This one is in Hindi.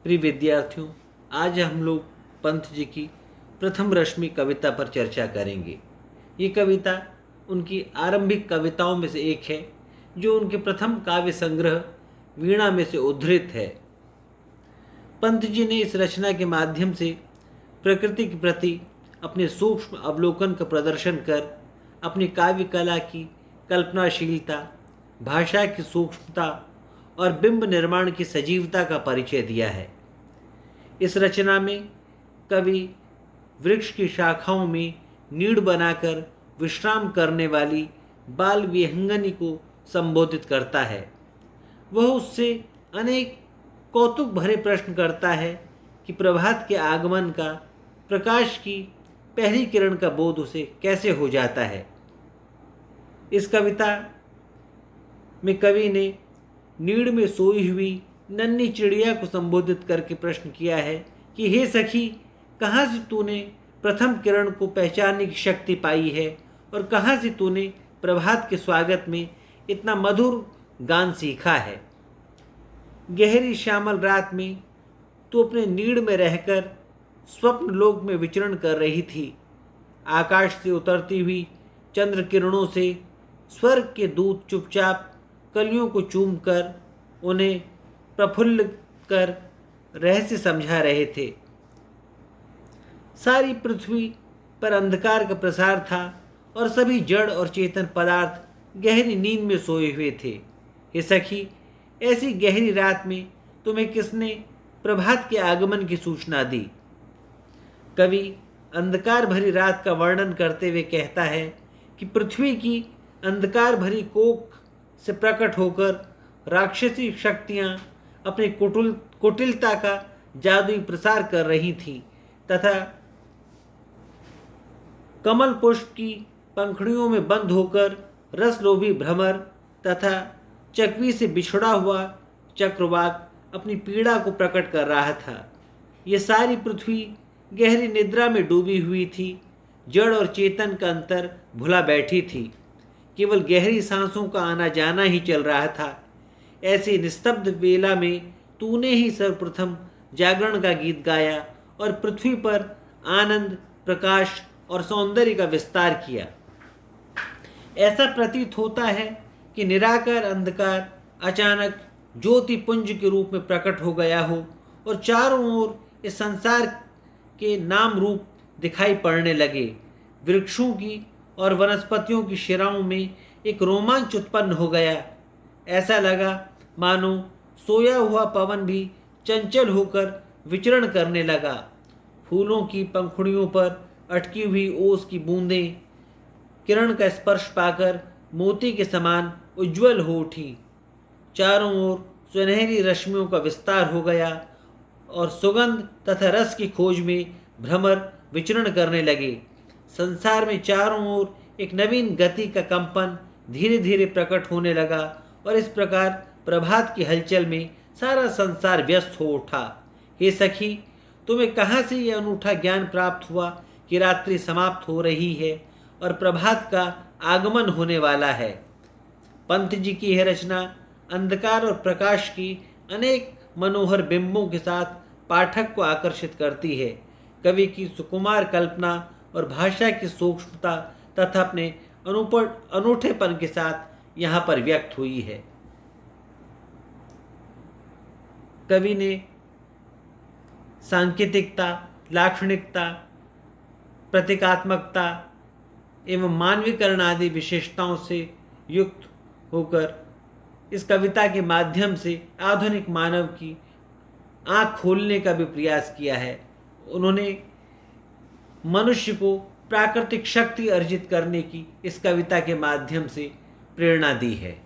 प्रिय विद्यार्थियों, आज हम लोग पंत जी की प्रथम रश्मि कविता पर चर्चा करेंगे। ये कविता उनकी आरंभिक कविताओं में से एक है, जो उनके प्रथम काव्य संग्रह वीणा में से उद्धृत है। पंत जी ने इस रचना के माध्यम से प्रकृति के प्रति अपने सूक्ष्म अवलोकन का प्रदर्शन कर अपनी काव्य कला की कल्पनाशीलता, भाषा की सूक्ष्मता और बिंब निर्माण की सजीवता का परिचय दिया है। इस रचना में कवि वृक्ष की शाखाओं में नीड़ बनाकर विश्राम करने वाली बाल विहंगनी को संबोधित करता है। वह उससे अनेक कौतुक भरे प्रश्न करता है कि प्रभात के आगमन का, प्रकाश की पहली किरण का बोध उसे कैसे हो जाता है। इस कविता में कवि ने नीड़ में सोई हुई नन्ही चिड़िया को संबोधित करके प्रश्न किया है कि हे सखी, कहाँ से तूने प्रथम किरण को पहचानने की शक्ति पाई है और कहाँ से तूने प्रभात के स्वागत में इतना मधुर गान सीखा है। गहरी श्यामल रात में तू अपने नीड़ में रहकर स्वप्न लोक में विचरण कर रही थी। आकाश से उतरती हुई चंद्र किरणों से स्वर्ग के दूत चुपचाप कलियों को चूमकर उन्हें प्रफुल्ल कर रहस्य समझा रहे थे। सारी पृथ्वी पर अंधकार का प्रसार था और सभी जड़ और चेतन पदार्थ गहरी नींद में सोए हुए थे। हे सखी, ऐसी गहरी रात में तुम्हें किसने प्रभात के आगमन की सूचना दी। कवि अंधकार भरी रात का वर्णन करते हुए कहता है कि पृथ्वी की अंधकार भरी कोख से प्रकट होकर राक्षसी शक्तियां अपनी कुटिलता का जादुई प्रसार कर रही थीं तथा कमल पुष्प की पंखुड़ियों में बंद होकर रसलोभी भ्रमर तथा चकवी से बिछड़ा हुआ चक्रवाक अपनी पीड़ा को प्रकट कर रहा था। ये सारी पृथ्वी गहरी निद्रा में डूबी हुई थी। जड़ और चेतन का अंतर भुला बैठी थी। केवल गहरी सांसों का आना जाना ही चल रहा था। ऐसी निस्तब्ध वेला में तूने ही सर्वप्रथम जागरण का गीत गाया और पृथ्वी पर आनंद, प्रकाश और सौंदर्य का विस्तार किया। ऐसा प्रतीत होता है कि निराकार अंधकार अचानक ज्योति पुंज के रूप में प्रकट हो गया हो और चारों ओर इस संसार के नाम रूप दिखाई पड़ने लगे। वृक्षों की और वनस्पतियों की शिराओं में एक रोमांच उत्पन्न हो गया। ऐसा लगा मानो सोया हुआ पवन भी चंचल होकर विचरण करने लगा। फूलों की पंखुड़ियों पर अटकी हुई ओस की बूंदें किरण का स्पर्श पाकर मोती के समान उज्जवल हो उठी। चारों ओर सुनहरी रश्मियों का विस्तार हो गया और सुगंध तथा रस की खोज में भ्रमर विचरण करने लगे। संसार में चारों ओर एक नवीन गति का कंपन धीरे धीरे प्रकट होने लगा और इस प्रकार प्रभात की हलचल में सारा संसार व्यस्त हो उठा। हे सखी, तुम्हें कहाँ से यह अनूठा ज्ञान प्राप्त हुआ कि रात्रि समाप्त हो रही है और प्रभात का आगमन होने वाला है। पंत जी की यह रचना अंधकार और प्रकाश की अनेक मनोहर बिंबों के साथ पाठक को आकर्षित करती है। कवि की सुकुमार कल्पना और भाषा की सूक्ष्मता तथा अपने अनूठेपन के साथ यहाँ पर व्यक्त हुई है। कवि ने सांकेतिकता, लाक्षणिकता, प्रतीकात्मकता एवं मानवीकरण आदि विशेषताओं से युक्त होकर इस कविता के माध्यम से आधुनिक मानव की आँख खोलने का भी प्रयास किया है। उन्होंने मनुष्य को प्राकृतिक शक्ति अर्जित करने की इस कविता के माध्यम से प्रेरणा दी है।